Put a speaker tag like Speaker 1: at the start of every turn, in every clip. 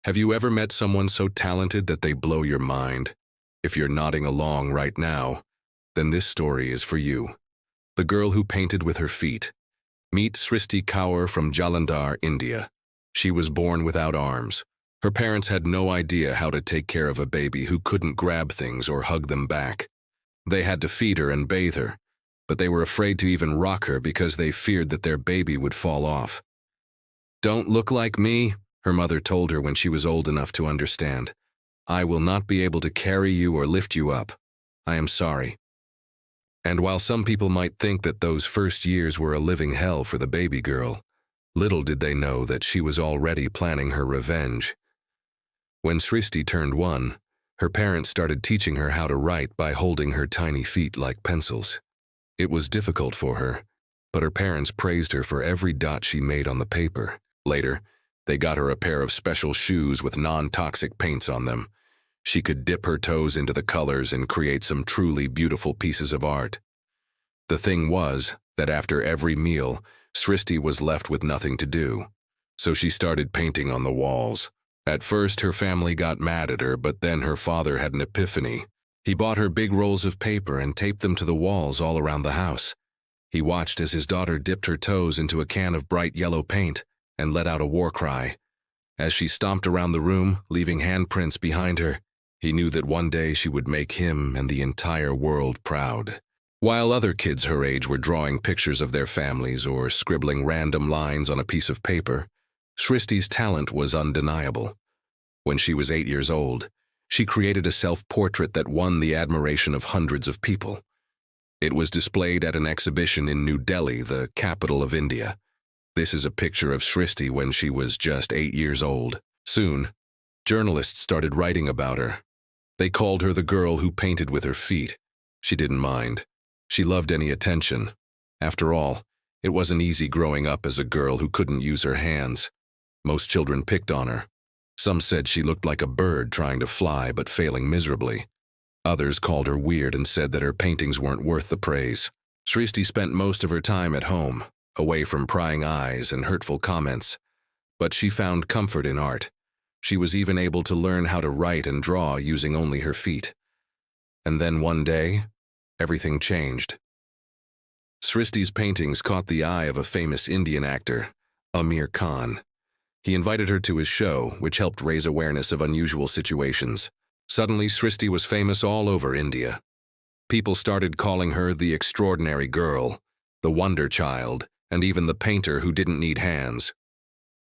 Speaker 1: Have you ever met someone so talented that they blow your mind? If you're nodding along right now, then this story is for you. The girl who painted with her feet. Meet Sristi Kaur from Jalandhar, India. She was born without arms. Her parents had no idea how to take care of a baby who couldn't grab things or hug them back. They had to feed her and bathe her, but they were afraid to even rock her because they feared that their baby would fall off. "Don't look like me," her mother told her when she was old enough to understand. "I will not be able to carry you or lift you up. I am sorry." And while some people might think that those first years were a living hell for the baby girl, little did they know that she was already planning her revenge. When Sristi turned 1, her parents started teaching her how to write by holding her tiny feet like pencils. It was difficult for her, but her parents praised her for every dot she made on the paper. Later, they got her a pair of special shoes with non-toxic paints on them. She could dip her toes into the colors and create some truly beautiful pieces of art. The thing was that after every meal, Sristi was left with nothing to do, so she started painting on the walls. At first, her family got mad at her, but then her father had an epiphany. He bought her big rolls of paper and taped them to the walls all around the house. He watched as his daughter dipped her toes into a can of bright yellow paint and let out a war cry. As she stomped around the room, leaving handprints behind her, he knew that one day she would make him and the entire world proud. While other kids her age were drawing pictures of their families or scribbling random lines on a piece of paper, Sristi's talent was undeniable. When she was 8 years old, she created a self-portrait that won the admiration of hundreds of people. It was displayed at an exhibition in New Delhi, the capital of India. This is a picture of Sristi when she was just 8 years old. Soon, journalists started writing about her. They called her the girl who painted with her feet. She didn't mind. She loved any attention. After all, it wasn't easy growing up as a girl who couldn't use her hands. Most children picked on her. Some said she looked like a bird trying to fly but failing miserably. Others called her weird and said that her paintings weren't worth the praise. Sristi spent most of her time at home, away from prying eyes and hurtful comments. But she found comfort in art. She was even able to learn how to write and draw using only her feet. And then one day, everything changed. Sristi's paintings caught the eye of a famous Indian actor, Amir Khan. He invited her to his show, which helped raise awareness of unusual situations. Suddenly, Sristi was famous all over India. People started calling her the extraordinary girl, the wonder child, and even the painter who didn't need hands.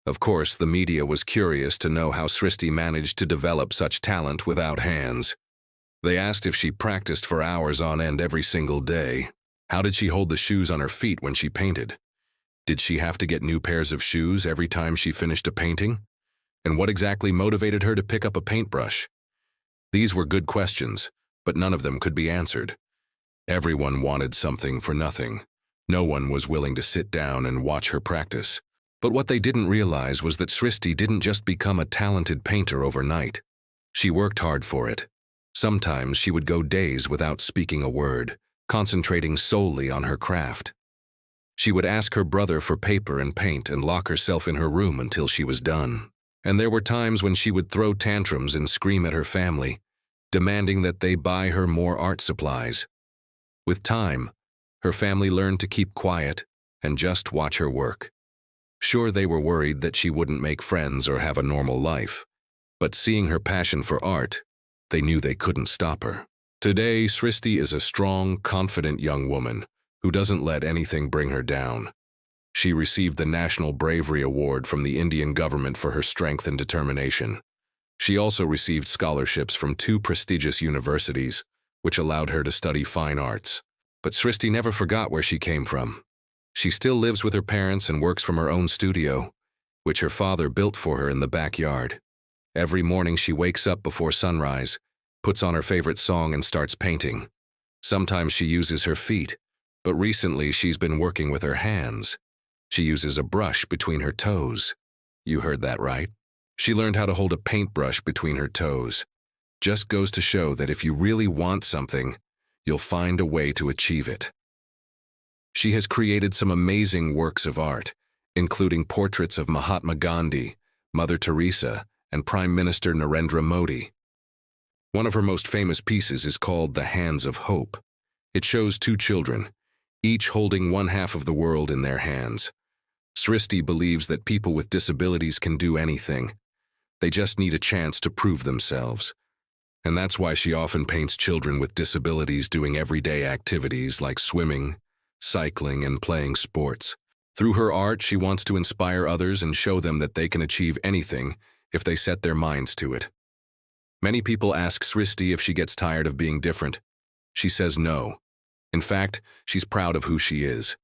Speaker 1: Of course, the media was curious to know how Sristi managed to develop such talent without hands. They asked if she practiced for hours on end every single day. How did she hold the shoes on her feet when she painted? Did she have to get new pairs of shoes every time she finished a painting? And what exactly motivated her to pick up a paintbrush? These were good questions, but none of them could be answered. Everyone wanted something for nothing. No one was willing to sit down and watch her practice. But what they didn't realize was that Sristi didn't just become a talented painter overnight. She worked hard for it. Sometimes she would go days without speaking a word, concentrating solely on her craft. She would ask her brother for paper and paint and lock herself in her room until she was done. And there were times when she would throw tantrums and scream at her family, demanding that they buy her more art supplies. With time, her family learned to keep quiet and just watch her work. Sure, they were worried that she wouldn't make friends or have a normal life, but seeing her passion for art, they knew they couldn't stop her. Today, Sristi is a strong, confident young woman who doesn't let anything bring her down. She received the National Bravery Award from the Indian government for her strength and determination. She also received scholarships from 2 prestigious universities, which allowed her to study fine arts. But Sristi never forgot where she came from. She still lives with her parents and works from her own studio, which her father built for her in the backyard. Every morning she wakes up before sunrise, puts on her favorite song and starts painting. Sometimes she uses her feet, but recently she's been working with her hands. She uses a brush between her toes. You heard that right. She learned how to hold a paintbrush between her toes. Just goes to show that if you really want something, you'll find a way to achieve it. She has created some amazing works of art, including portraits of Mahatma Gandhi, Mother Teresa, and Prime Minister Narendra Modi. One of her most famous pieces is called The Hands of Hope. It shows two children, each holding one half of the world in their hands. Sristi believes that people with disabilities can do anything. They just need a chance to prove themselves. And that's why she often paints children with disabilities doing everyday activities like swimming, cycling, and playing sports. Through her art, she wants to inspire others and show them that they can achieve anything if they set their minds to it. Many people ask Sristi if she gets tired of being different. She says no. In fact, she's proud of who she is.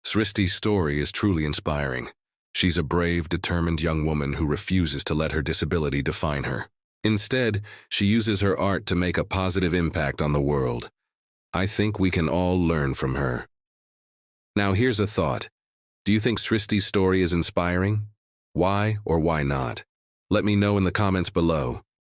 Speaker 1: Sristi's story is truly inspiring. She's a brave, determined young woman who refuses to let her disability define her. Instead, she uses her art to make a positive impact on the world. I think we can all learn from her. Now here's a thought. Do you think Sristi's story is inspiring? Why or why not? Let me know in the comments below.